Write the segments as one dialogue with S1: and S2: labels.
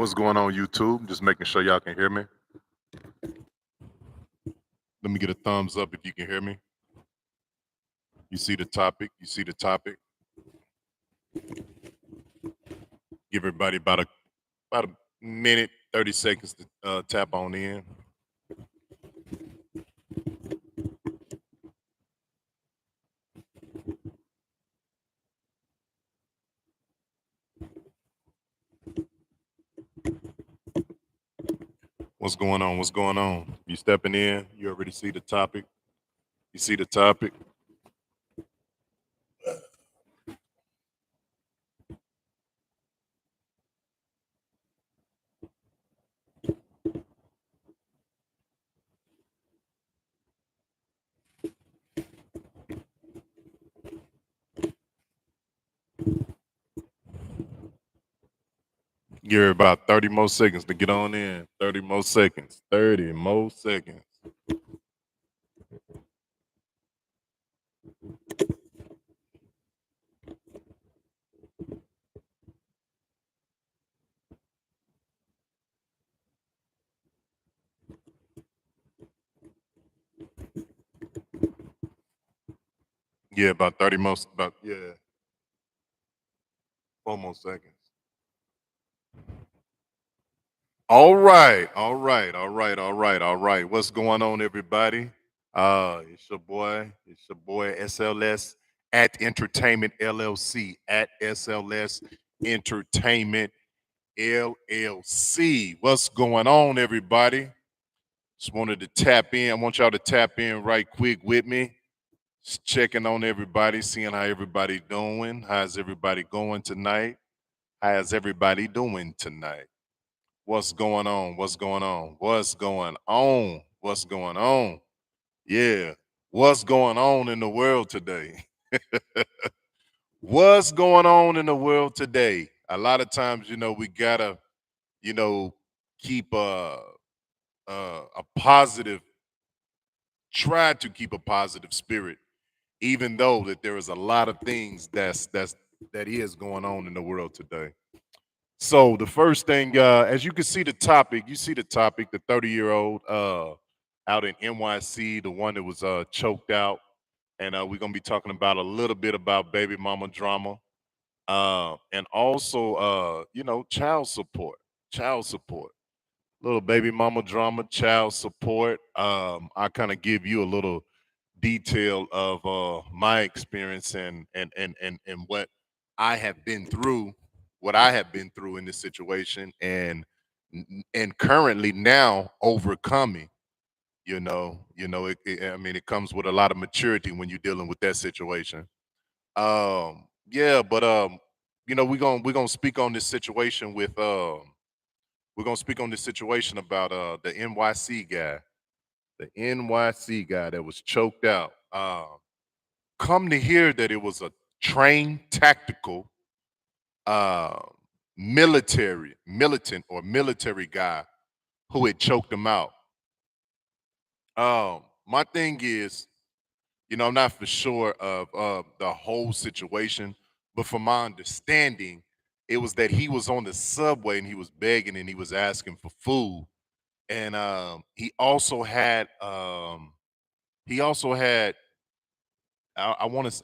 S1: What's going on, YouTube? Just making sure y'all can hear me. Let me get a thumbs up if you can hear me. You see the topic? You see the topic? Give everybody about a minute, 30 seconds to tap on in. What's going on? What's going on? You stepping in? You already see the topic? You see the topic? You're about 30 more seconds to get on in. 30 more seconds. 30 more seconds. Yeah, about 30 more, about, yeah, 4 more seconds. All right, all right, all right, all right, all right. What's going on, everybody? It's your boy SLS at Entertainment LLC at SLS Entertainment LLC. What's going on, everybody? Just wanted to tap in. I want y'all to tap in right quick with me. Just checking on everybody, seeing how everybody doing. How's everybody going tonight? How's everybody doing tonight? What's going on? What's going on? What's going on? What's going on? Yeah. What's going on in the world today? What's going on in the world today? A lot of times, we gotta, you know, keep a positive, try to keep a positive spirit, even though that there is a lot of things that is going on in the world today. So the first thing, as you can see the topic, the 30-year-old out in NYC, the one that was choked out. And we're gonna be talking about a little bit about baby mama drama. And also child support. Child support. Little baby mama drama, child support. I kind of give you a little detail of my experience and what I have been through, in this situation, and currently now overcoming. I mean, it comes with a lot of maturity when you're dealing with that situation. Yeah, but we're gonna speak on this situation with we're gonna speak on this situation about the NYC guy, that was choked out. Come to hear that it was a trained tactical uh military guy who had choked him out. My thing is, I'm not for sure of the whole situation, but from my understanding, it was that he was on the subway and he was begging and he was asking for food. And he also had I want to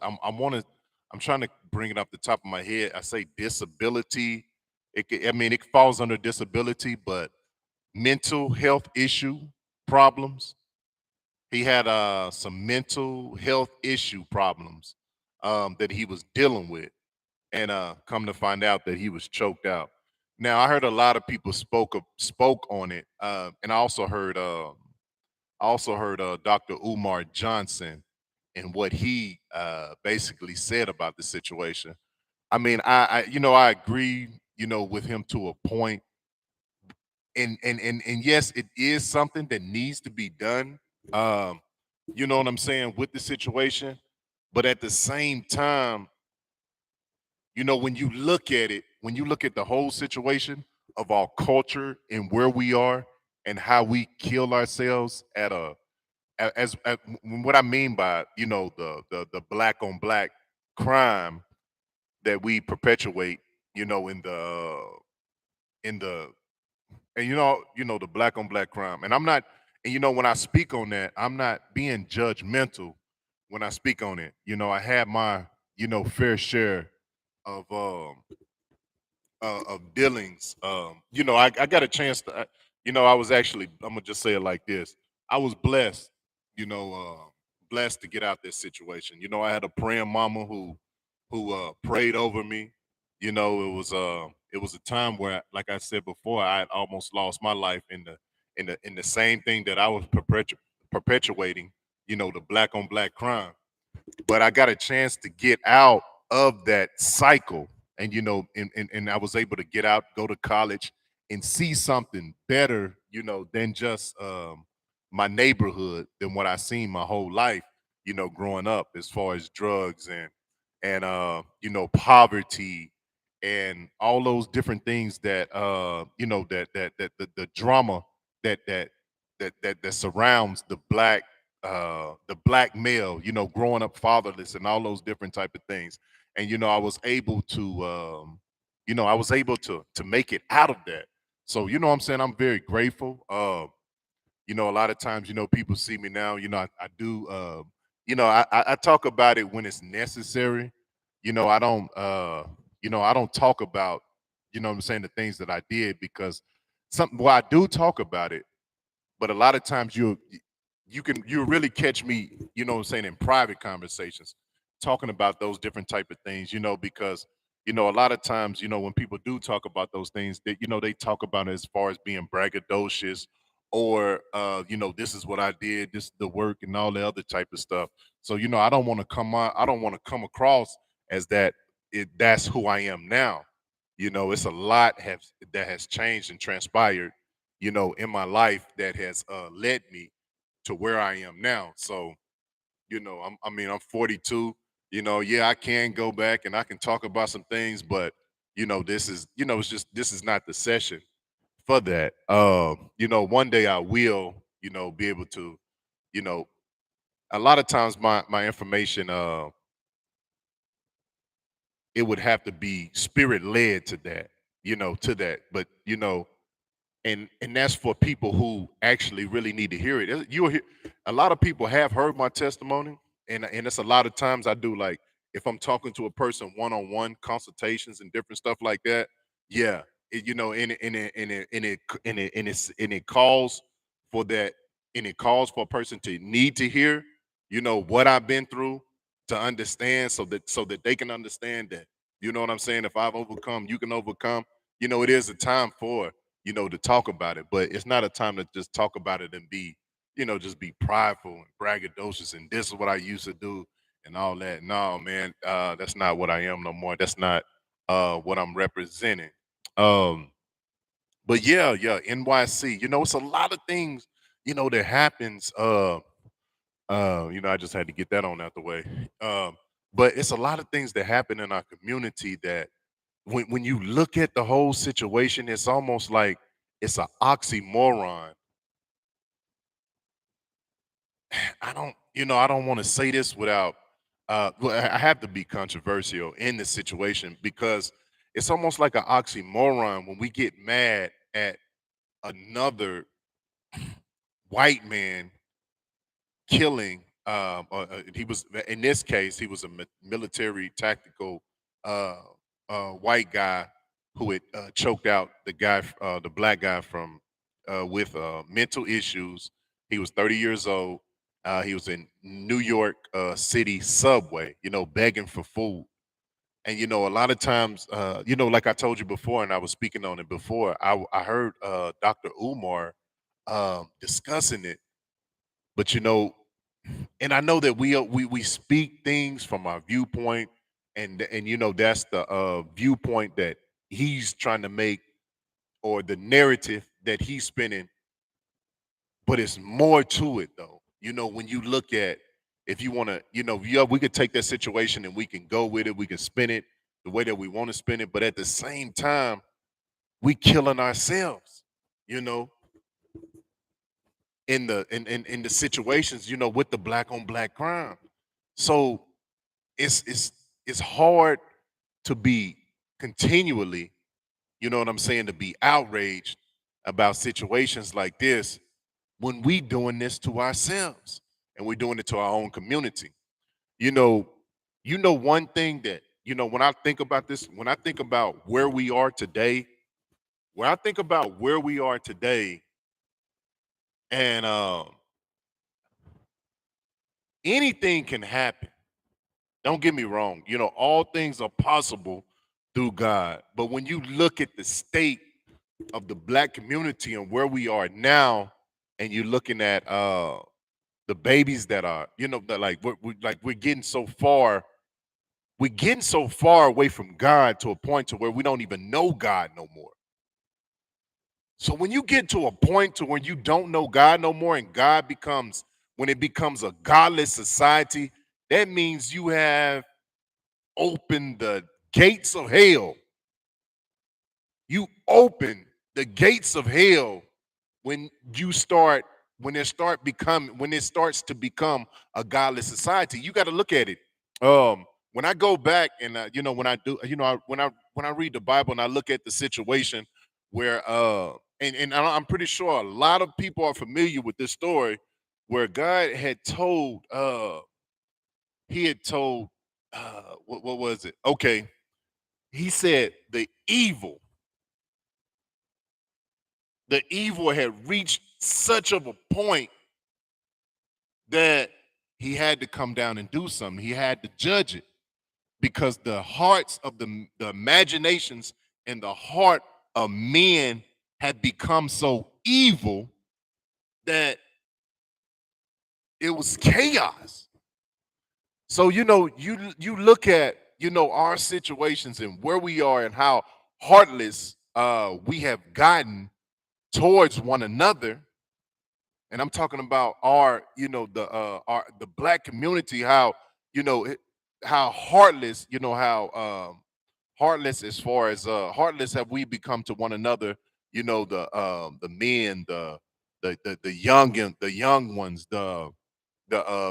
S1: I'm trying to bring it off the top of my head. I say disability. I mean, it falls under disability, but mental health issue problems. He had some mental health issue problems that he was dealing with, and come to find out that he was choked out. Now, I heard a lot of people spoke on it, and I also heard Dr. Umar Johnson and what he basically said about the situation. I mean, I agree, with him to a point, and yes, it is something that needs to be done. Um, you know what I'm saying, with the situation, but at the same time, when you look at the whole situation of our culture and where we are and how we kill ourselves as what I mean by the black on black crime that we perpetuate, in the And the black on black crime. And I'm not, and when I speak on that, I'm not being judgmental when I speak on it. I had my, fair share of dealings. I got a chance to, I was actually, I'm gonna just say it like this. I was blessed, you know, blessed to get out this situation. I had a praying mama who prayed over me. It was a time where, like I said before, I had almost lost my life in the same thing that I was perpetuating. The black on black crime, but I got a chance to get out of that cycle. And and I was able to get out, go to college, and see something better, than just my neighborhood, than what I seen my whole life, growing up, as far as drugs and poverty and all those different things that the drama that that surrounds the black male, growing up fatherless and all those different type of things. And I was able to make it out of that. So what I'm saying, I'm very grateful. A lot of times, people see me now, I do I talk about it when it's necessary. I don't I don't talk about, what I'm saying, the things that I did, because something, well, I do talk about it, but a lot of times you really catch me, what I'm saying, in private conversations, talking about those different type of things, because a lot of times, when people do talk about those things, that they talk about it as far as being braggadocious, or this is what I did, this is the work, and all the other type of stuff. So I don't want to come across as that's who I am now. It's a lot that has changed and transpired, in my life, that has led me to where I am now. So, I'm 42. Yeah, I can go back and I can talk about some things, but this is, it's just, this is not the session for that. One day I will, be able to, you know, a lot of times my information, it would have to be spirit led to that, to that. But and that's for people who actually really need to hear it. You'll hear, a lot of people have heard my testimony, and it's a lot of times I do, like, if I'm talking to a person one on one, consultations and different stuff like that. Yeah, and it calls for that, and it calls for a person to need to hear, what I've been through, to understand, so that they can understand that, you know what I'm saying. If I've overcome, you can overcome. It is a time for, to talk about it, but it's not a time to just talk about it and be, just be prideful and braggadocious and this is what I used to do and all that. No, man, that's not what I am no more. That's not what I'm representing. Um, but yeah, NYC, it's a lot of things, that happens. I just had to get that on out the way. But it's a lot of things that happen in our community that, when you look at the whole situation, it's almost like it's an oxymoron. I don't want to say this without, well, I have to be controversial in this situation, because it's almost like an oxymoron when we get mad at another white man killing, he was, in this case, he was a military tactical, uh white guy who had choked out the black guy from with mental issues. He was 30 years old. He was in New York City subway, begging for food. And a lot of times, like I told you before, and I was speaking on it before, I heard Dr. Umar discussing it. But and I know that we speak things from our viewpoint, and that's the viewpoint that he's trying to make, or the narrative that he's spinning. But it's more to it, though. When you look at, if you want to, yeah, we could take that situation and we can go with it. We can spin it the way that we want to spin it, but at the same time, we killing ourselves. You know, in the situations, with the black on black crime. So it's hard to be continually, you know what I'm saying, to be outraged about situations like this when we doing this to ourselves and we're doing it to our own community. You know, one thing that, when I think about this, when I think about where we are today, when I think about where we are today, and anything can happen. Don't get me wrong. All things are possible through God. But when you look at the state of the black community and where we are now, and you're looking at the babies that are, that we're getting so far, away from God to a point to where we don't even know God no more. So when you get to a point to where you don't know God no more, and when it becomes a godless society, that means you have opened the gates of hell. You open the gates of hell when it starts to become a godless society. You got to look at it. When I go back and when I do, when I read the Bible and I look at the situation where and I'm pretty sure a lot of people are familiar with this story where God had told he had told what was it? Okay, he said the evil had reached such of a point that he had to come down and do something. He had to judge it because the hearts of the imaginations and the heart of men had become so evil that it was chaos. So you look at our situations and where we are and how heartless we have gotten towards one another. And I'm talking about the black community, how how heartless, heartless, as far as heartless have we become to one another. The men, the young ones, the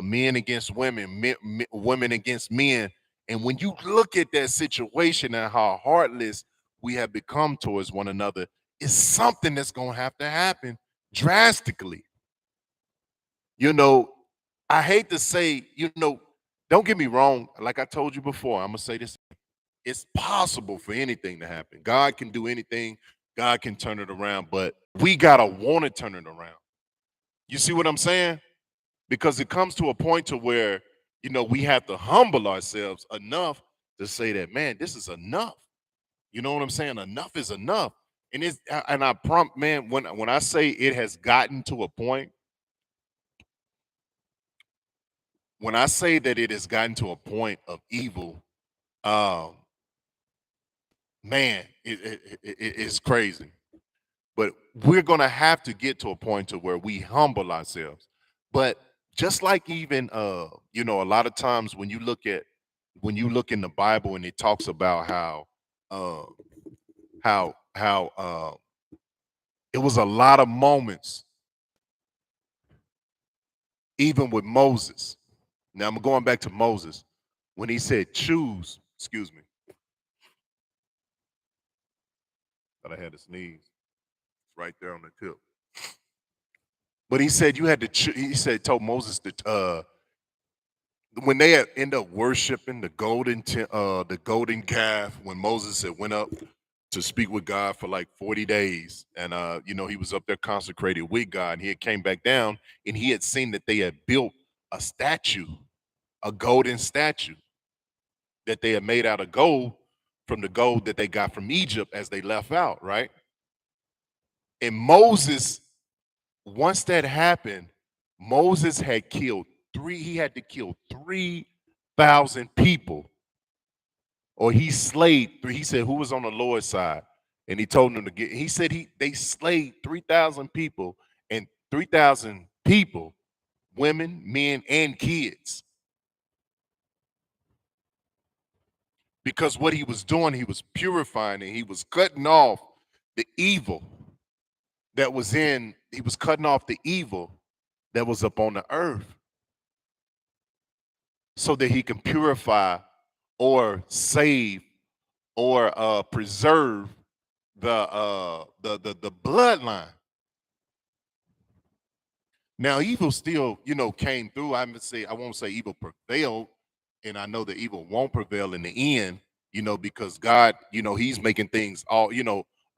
S1: men against women, women against men. And when you look at that situation and how heartless we have become towards one another, it's something that's gonna have to happen drastically. You know, I hate to say, don't get me wrong. Like I told you before, I'm gonna say this: it's possible for anything to happen. God can do anything. God can turn it around, but we gotta want to turn it around. You see what I'm saying? Because it comes to a point to where we have to humble ourselves enough to say that, man, this is enough. You know what I'm saying? Enough is enough. And I prompt, man, when I say it has gotten to a point, when I say that it has gotten to a point of evil, um, man, it's crazy. But we're gonna have to get to a point to where we humble ourselves. But just like even a lot of times when you look in the Bible and it talks about uh how it was a lot of moments even with Moses. Now I'm going back to Moses when he said choose, excuse me, but I had to sneeze. It's right there on the tip. But he said you had to he said told Moses that when they had end up worshiping the golden calf, when Moses had went up to speak with God for like 40 days, and he was up there consecrated with God, and he had came back down and he had seen that they had built a statue, a golden statue that they had made out of gold from the gold that they got from Egypt as they left out, right? And Moses, once that happened, Moses had killed he had to kill 3,000 people, or he slayed three. He said, who was on the Lord's side? And he told them to get, he said they slayed 3,000 people, and 3,000 people, women, men, and kids. Because what he was doing, he was purifying and he was cutting off the evil he was cutting off the evil that was up on the earth so that he can purify or save or preserve the bloodline. Now, evil still, came through. I won't say evil prevailed, and I know that evil won't prevail in the end, because God, He's making things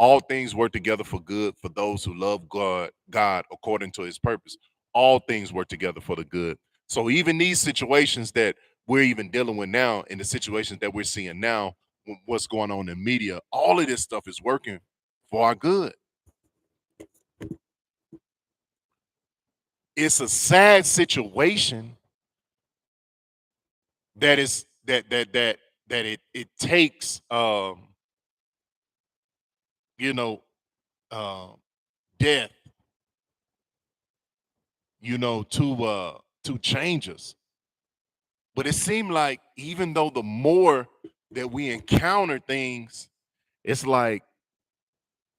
S1: all things work together for good for those who love God according to His purpose. All things work together for the good. So even these situations that we're even dealing with now, and the situations that we're seeing now, what's going on in media, all of this stuff is working for our good. It's a sad situation that is that it takes you know um death to change us. But it seemed like even though the more that we encounter things, it's like,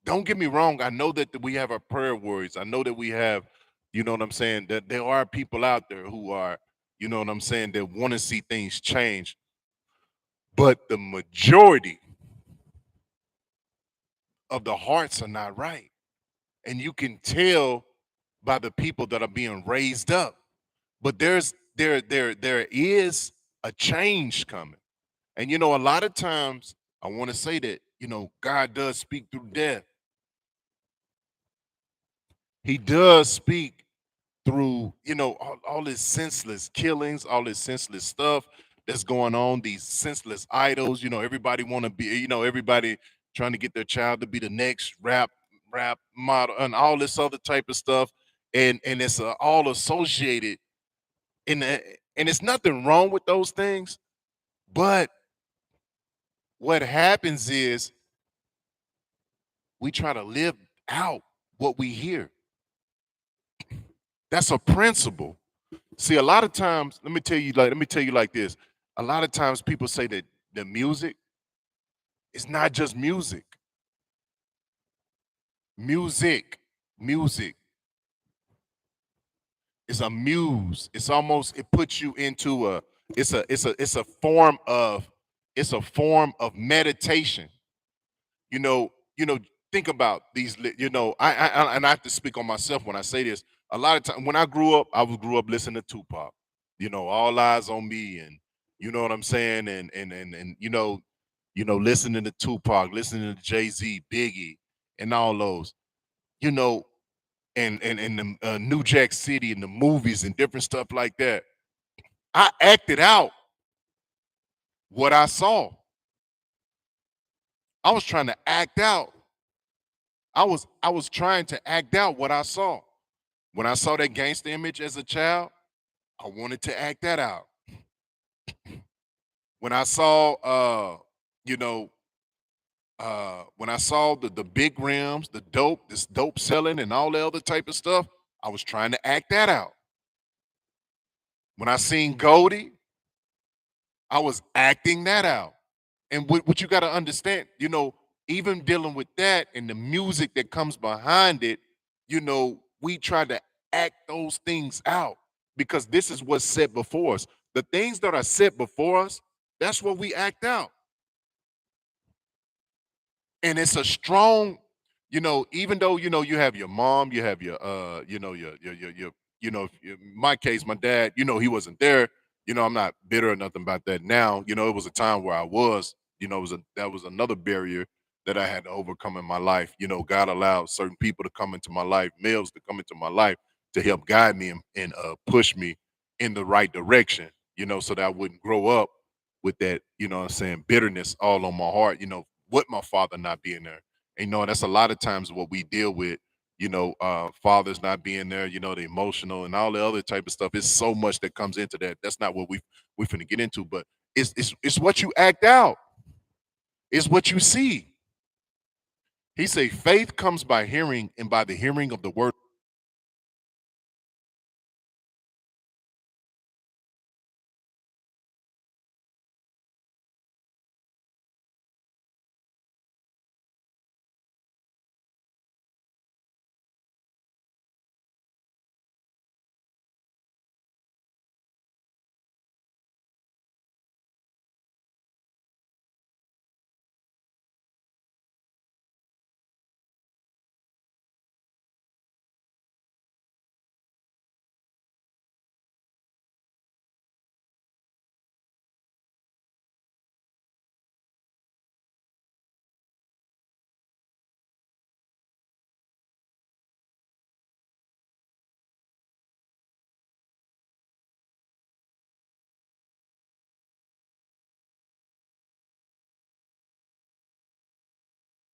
S1: don't get me wrong, I know that we have our prayer words, I know that we have, what I'm saying, that there are people out there who are, what I'm saying, that want to see things change. But the majority of the hearts are not right. And you can tell by the people that are being raised up. But there is a change coming. And a lot of times I want to say that, God does speak through death. He does speak through, all this senseless killings, all this senseless stuff that's going on, these senseless idols. Everybody want to be, everybody trying to get their child to be the next rap model and all this other type of stuff. And it's all associated in the, and it's nothing wrong with those things. But what happens is we try to live out what we hear. That's a principle. See, a lot of times, let me tell you like this. A lot of times people say that the music is not just music. Music, music is a muse. It's almost, it puts you into it's a form of meditation. Think about these. And I have to speak on myself when I say this. A lot of time when I grew up, grew up listening to Tupac. All eyes on me, and you know what I'm saying, and listening to Tupac, listening to Jay Z, Biggie, and all those. You know, and the New Jack City and the movies and different stuff like that. I acted out what I saw. I was trying to act out. I was trying to act out what I saw. When I saw that gangster image as a child, I wanted to act that out. When I saw you know, when I saw the big rims, this dope selling and all the other type of stuff, I was trying to act that out. When I seen Goldie, I was acting that out. And what you got to understand, even dealing with that and the music that comes behind it, we try to act those things out because this is what's set before us. The things that are set before us, that's what we act out. And it's a strong, even though you have your mom, you have your your in my case, my dad, he wasn't there. I'm not bitter or nothing about that now. It was a time where I was, that was another barrier that I had to overcome in my life. God allowed certain people to come into my life, males to come into my life to help guide me and push me in the right direction, so that I wouldn't grow up with that, what I'm saying, bitterness all on my heart, with my father not being there. And that's a lot of times what we deal with, fathers not being there, the emotional and all the other type of stuff. It's so much that comes into that. That's not what we finna get into, but it's what you act out, it's what you see. He say faith comes by hearing and by the hearing of the word.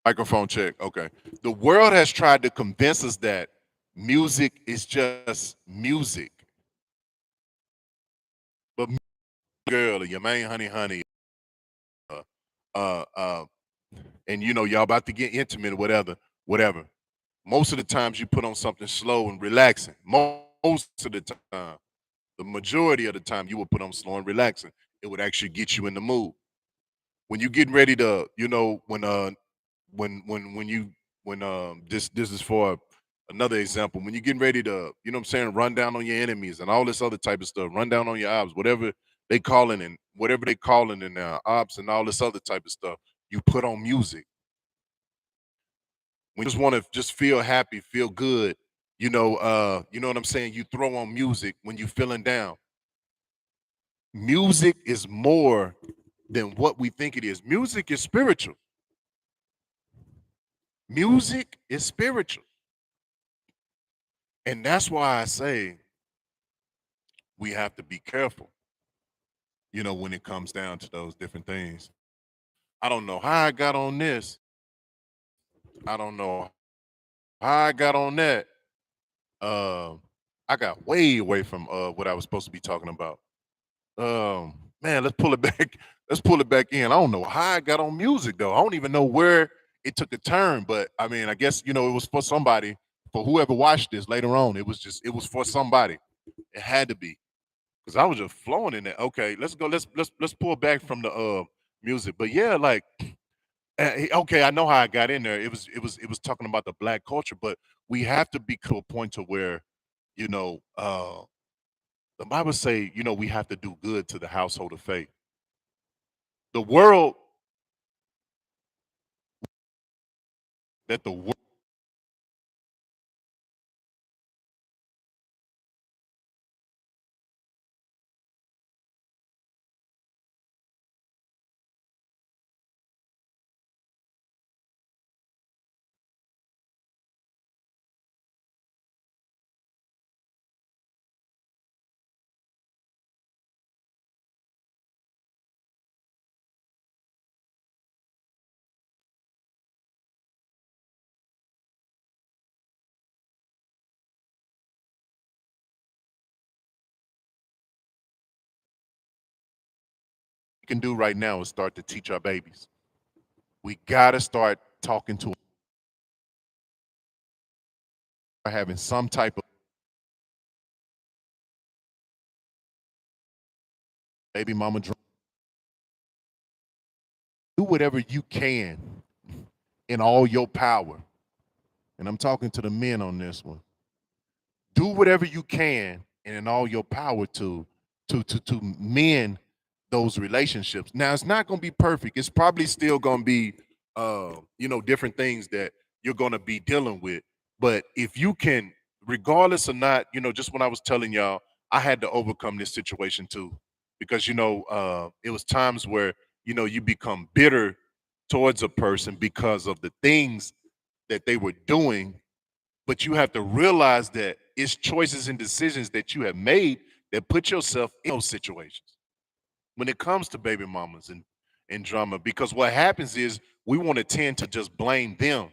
S1: Microphone check. Okay. The world has tried to convince us that music is just music, but girl or your main honey, uh, uh, uh, and y'all about to get intimate or whatever. Most of the times you put on something slow and relaxing. Most of the time, the majority of the time, you will put on slow and relaxing. It would actually get you in the mood. When you getting ready to, when you when this is for another example, when you're getting ready to, what I'm saying, run down on your enemies and all this other type of stuff, run down on your ops, whatever they calling in ops and all this other type of stuff, you put on music. When you just want to just feel happy, feel good, you know what I'm saying, you throw on music when you feeling down. Music is more than what we think it is. Music is spiritual. Music is spiritual. And that's why I say we have to be careful, when it comes down to those different things. I don't know how I got on this. I don't know how I got on that. Um, I got way away from what I was supposed to be talking about. Man, let's pull it back. Let's pull it back in. I don't know how I got on music though. I don't even know where it took a turn, but I mean, I guess it was for somebody, for whoever watched this later on. It was for somebody. It had to be because I was just flowing in there. Okay, let's go. Let's pull back from the music. But yeah, like okay, I know how I got in there. It was talking about the black culture, but we have to be to a point to where you know uh the Bible say we have to do good to the household of faith. The world that the world can do right now is start to teach our babies. We gotta start talking to having some type of baby mama dream. Do whatever you can in all your power. And I'm talking to the men on this one. Do whatever you can and in all your power to mend those relationships. Now it's not going to be perfect. It's probably still going to be different things that you're going to be dealing with. But if you can, regardless or not, just when I was telling y'all, I had to overcome this situation too, because it was times where you become bitter towards a person because of the things that they were doing, but you have to realize that it's choices and decisions that you have made that put yourself in those situations when it comes to baby mamas and drama. Because what happens is we want to tend to just blame them,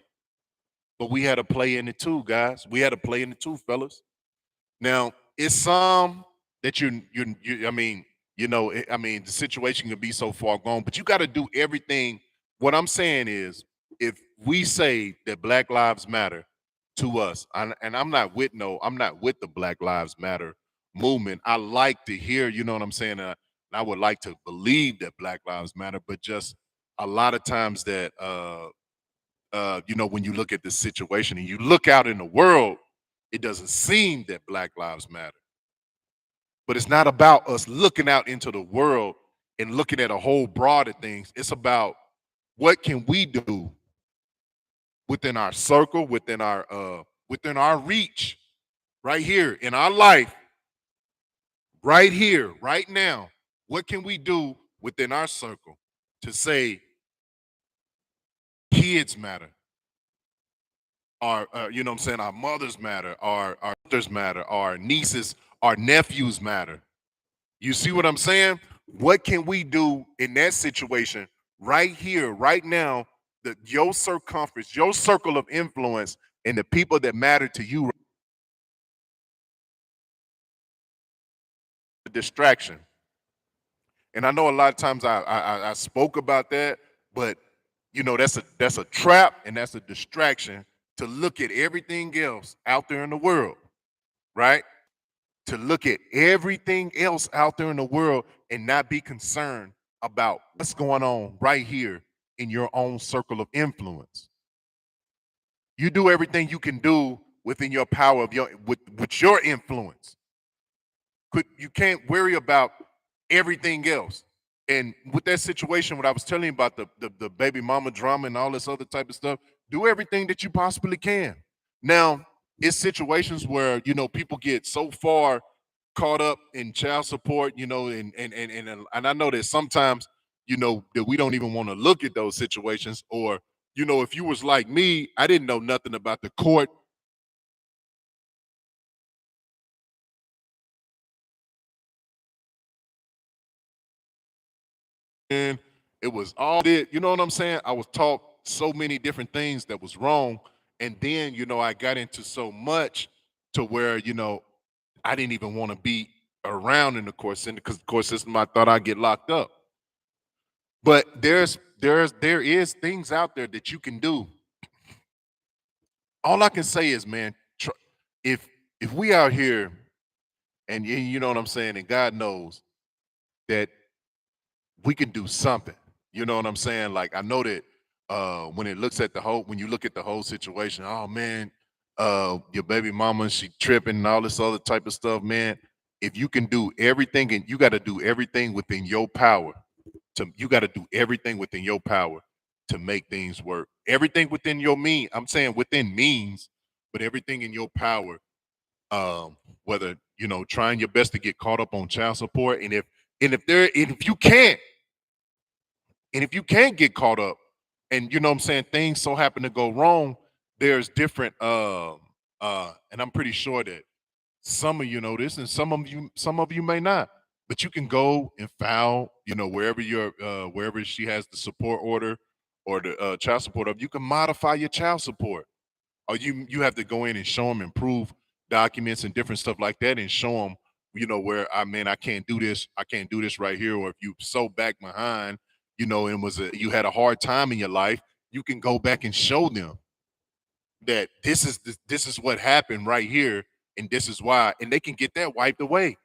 S1: but we had to play in it too, guys. We had to play in it too, fellas. Now, it's some that I mean, the situation can be so far gone, but you got to do everything. What I'm saying is, if we say that Black Lives Matter to us, and I'm not with the Black Lives Matter movement. I like to hear, you know what I'm saying? I would like to believe that Black Lives Matter, but just a lot of times that, when you look at this situation and you look out in the world, it doesn't seem that Black Lives Matter. But it's not about us looking out into the world and looking at a whole broad of things. It's about what can we do within our circle, within our reach, right here in our life, right here, right now. What can we do within our circle to say kids matter? Our, what I'm saying, our mothers matter, our sisters matter, our nieces, our nephews matter. You see what I'm saying? What can we do in that situation right here, right now, your circumference, your circle of influence, and the people that matter to you, the distraction. And I know a lot of times I spoke about that, but that's a trap and that's a distraction to look at everything else out there in the world, right? To look at everything else out there in the world and not be concerned about what's going on right here in your own circle of influence. You do everything you can do within your power of with your influence. You can't worry about everything else. And with that situation, what I was telling you about the baby mama drama and all this other type of stuff, do everything that you possibly can. Now, it's situations where people get so far caught up in child support, and I know that sometimes that we don't even want to look at those situations. Or if you was like me, I didn't know nothing about the court. And it was all it, you know what I'm saying? I was taught so many different things that was wrong. And then, I got into so much to where, I didn't even want to be around in the court system because the court system, I thought I'd get locked up. But there is things out there that you can do. All I can say is, man, if if we out here and you know what I'm saying, and God knows that we can do something. You know what I'm saying? Like I know that when you look at the whole situation, oh man, your baby mama, she tripping and all this other type of stuff, man. If you can do everything and you got to do everything within your power you got to do everything within your power to make things work. Everything within your I'm saying within means, but everything in your power, whether, trying your best to get caught up on child support. And if you can't, and if you can't get caught up, and what I'm saying, things so happen to go wrong, there's different and I'm pretty sure that some of you know this and some of you may not. But you can go and file, wherever she has the support order or the child support of, you can modify your child support. Or you have to go in and show them and prove documents and different stuff like that and show them, where I can't do this right here. Or if you so back behind, and you had a hard time in your life, you can go back and show them that this is what happened right here, and this is why, and they can get that wiped away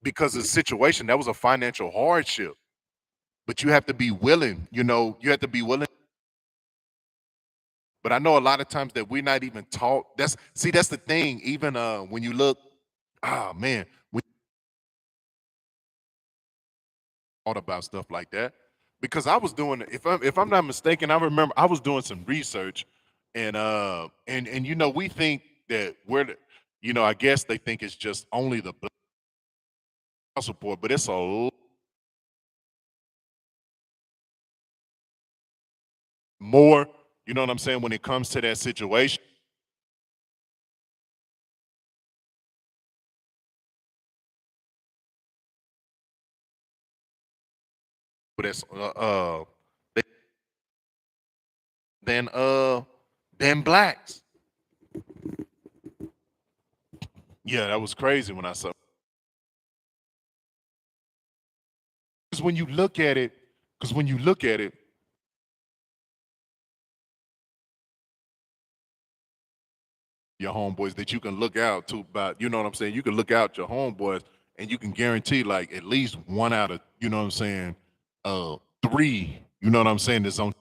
S1: because of the situation. That was a financial hardship, but you have to be willing. You have to be willing. But I know a lot of times that we're not even taught. That's the thing. Even when you look, man, we thought about stuff like that because I was doing. If I'm not mistaken, I remember I was doing some research, and we think that I guess they think it's just only the black support, but it's a more. You know what I'm saying when it comes to that situation. But it's than than blacks. Yeah, that was crazy when I saw. Because when you look at it, because when you look at it, your homeboys that you can look out to about, you know what I'm saying? You can look out your homeboys and you can guarantee like at least one out of, you know what I'm saying, three, you know what I'm saying, that's on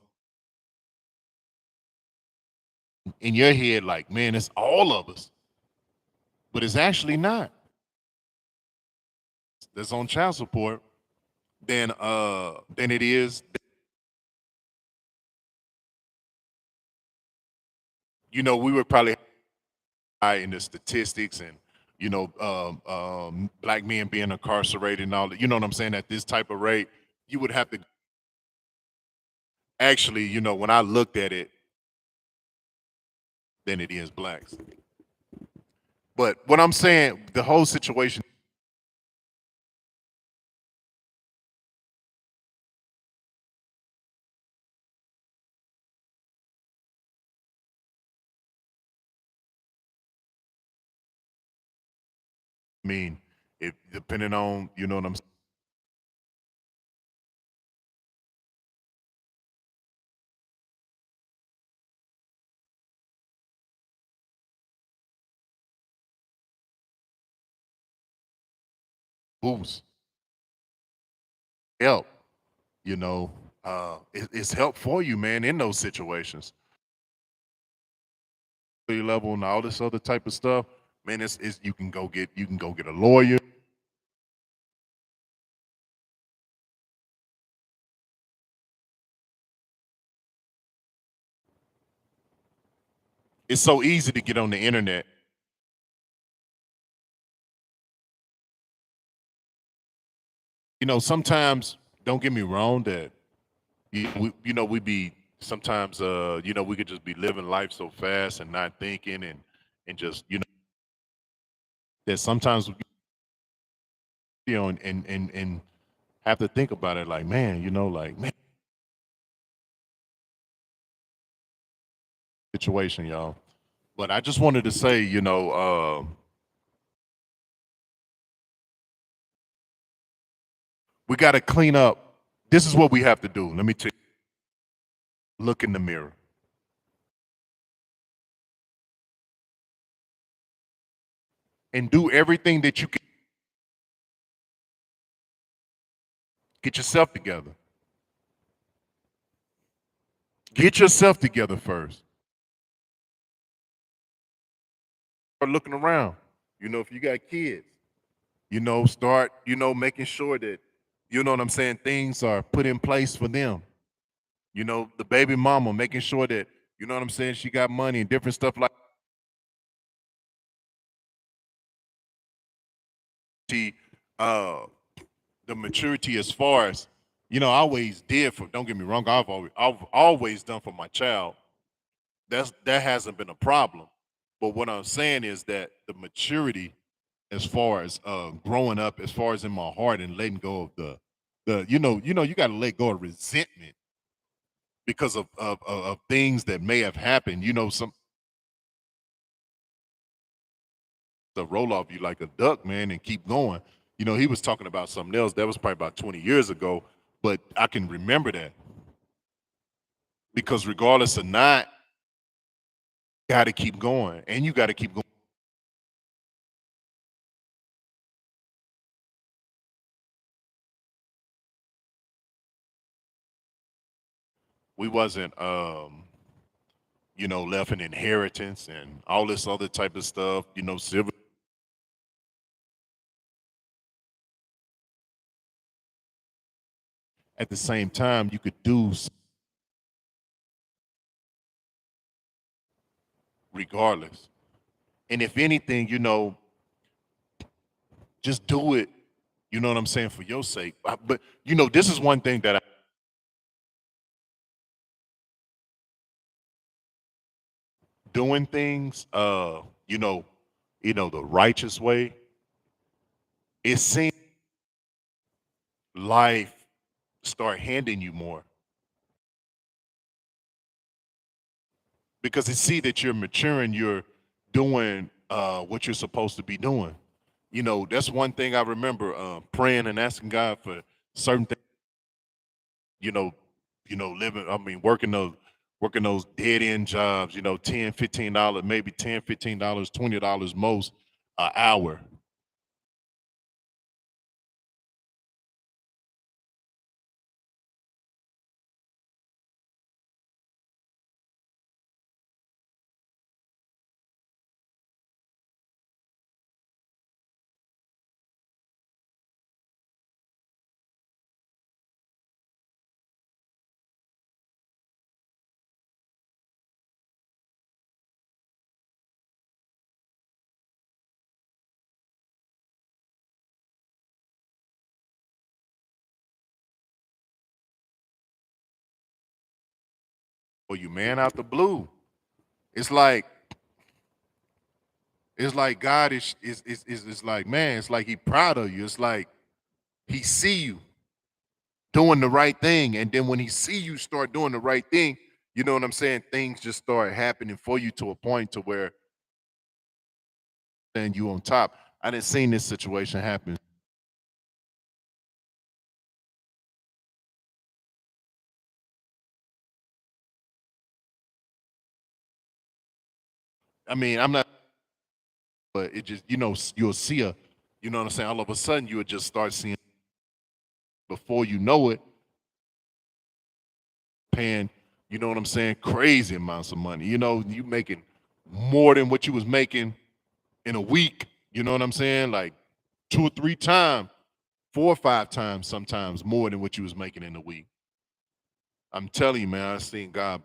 S1: in your head, like, man, it's all of us. But it's actually not. That's on child support than it is. We were probably high in the statistics and black men being incarcerated and all that. You know what I'm saying? At this type of rate, you would have to actually, when I looked at it, than it is blacks. But what I'm saying, the whole situation, I mean, if depending on, you know what I'm saying, boost, help, you know, it's help for you, man, in those situations. Level and all this other type of stuff, man, it's you can go get a lawyer. It's so easy to get on the internet. Sometimes don't get me wrong that we be sometimes we could just be living life so fast and not thinking and just that sometimes and have to think about it like man, like man, situation, y'all. But I just wanted to say, we got to clean up. This is what we have to do. Let me tell you, look in the mirror and do everything that you can. Get yourself together. Get yourself together first. Start looking around. If you got kids, start, making sure that, you know what I'm saying, things are put in place for them. The baby mama, making sure that, you know what I'm saying, she got money and different stuff like she, uh, the maturity as far as, I always did for, don't get me wrong, I've always done for my child. That hasn't been a problem. But what I'm saying is that the maturity as far as growing up, as far as in my heart and letting go of you got to let go of resentment because of things that may have happened. Some the roll off you like a duck, man, and keep going. He was talking about something else that was probably about 20 years ago, but I can remember that because regardless of not, got to keep going, and you got to keep going. We wasn't left an inheritance and all this other type of stuff, civil. At the same time, you could do regardless. And if anything, just do it, you know what I'm saying, for your sake. But this is one thing that I doing things, the righteous way, it seems life start handing you more because it see that you're maturing, you're doing what you're supposed to be doing. That's one thing I remember praying and asking God for certain things, you know, living, I mean, working those dead end jobs, 10, $15, maybe 10, $15, $20 most an hour. For you, man, out the blue. It's like God is like, man, it's like he proud of you. It's like he see you doing the right thing. And then when he see you start doing the right thing, you know what I'm saying? Things just start happening for you to a point to where then you on top. I didn't seen this situation happen. I mean, I'm not, but it just, you'll see a, you know what I'm saying? All of a sudden, you would just start seeing, before you know it, paying, you know what I'm saying, crazy amounts of money. You making more than what you was making in a week. You know what I'm saying? Like 2 or 3 times, 4 or 5 times, sometimes more than what you was making in a week. I'm telling you, man, I've seen God.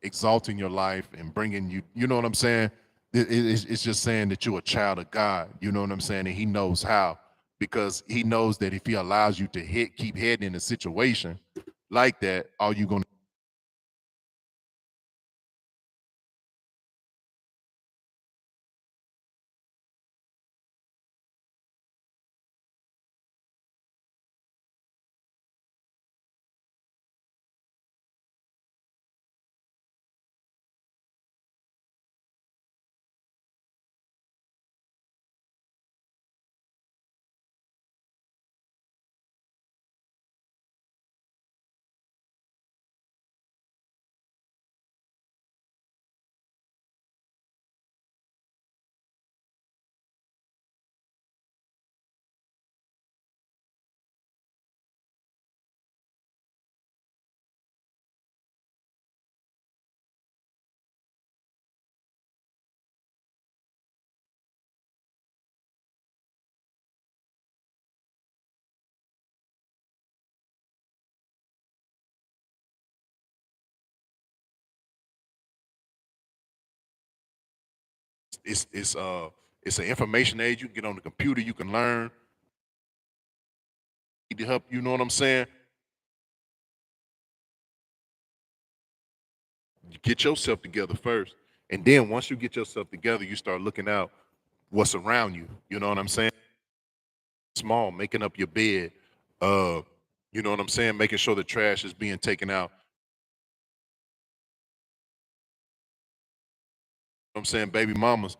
S1: Exalting your life and bringing you, you know what I'm saying? It's just saying that you're a child of God, you know what I'm saying? And he knows how, because he knows that if he allows you to keep heading in a situation like that, all you're going to, it's an information age. You can get on the computer, you can learn, need to help, you know what I'm saying? You get yourself together first. And then once you get yourself together, you start looking out what's around you. You know what I'm saying? Small, making up your bed, uh, you know what I'm saying? Making sure the trash is being taken out. You know what I'm saying? Baby mamas,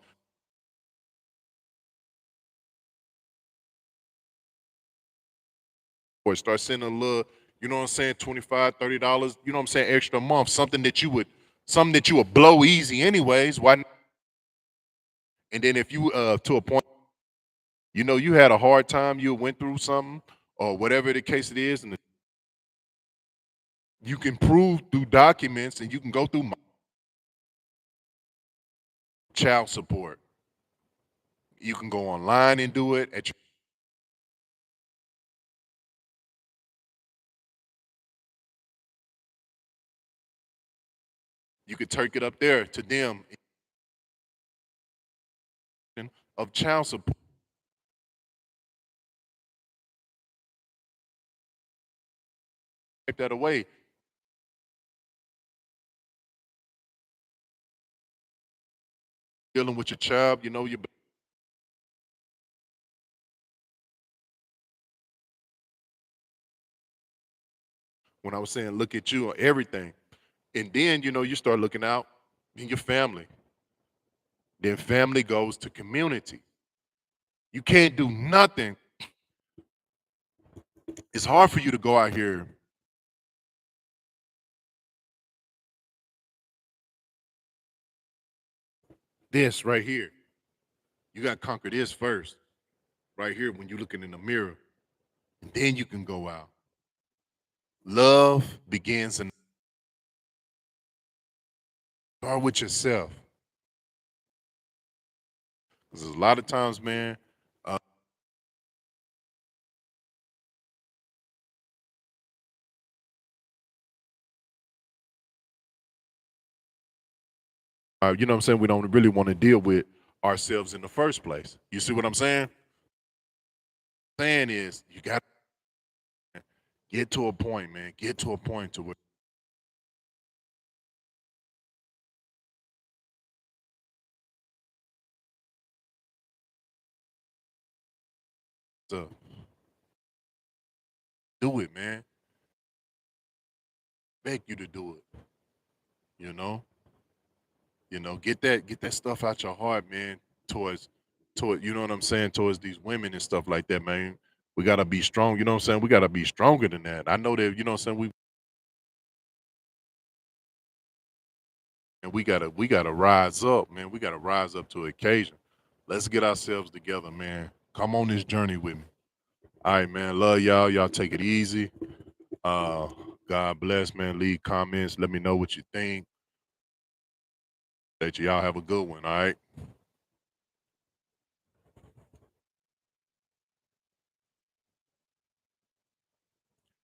S1: or start sending a little, you know what I'm saying, $25, $30, you know what I'm saying, extra a month, something that you would blow easy anyways. Why not? And then if you to a point, you had a hard time, you went through something, or whatever the case it is, and you can prove through documents, and you can go through child support. You can go online and do it at your, you could take it up there to them of child support. Take that away. Dealing with your child, when I was saying look at you on everything. And then, you start looking out in your family. Then family goes to community. You can't do nothing. It's hard for you to go out here, this right here. You got to conquer this first, right here when you're looking in the mirror. And then you can go out. Love begins and start with yourself. Because a lot of times, man, uh, you know what I'm saying, we don't really want to deal with. ourselves in the first place. You see what I'm saying? Saying is you got to get to a point, man. Get to a point to where to do it, man. Beg you to do it. You know, get that stuff out your heart, man. Toward you know what I'm saying, towards these women and stuff like that, man. We gotta be strong. You know what I'm saying? We gotta be stronger than that. I know that. You know what I'm saying? We gotta rise up, man. We gotta rise up to the occasion. Let's get ourselves together, man. Come on this journey with me. All right, man. Love y'all. Y'all take it easy. Uh, God bless, man. Leave comments. Let me know what you think. That y'all have a good one. All right.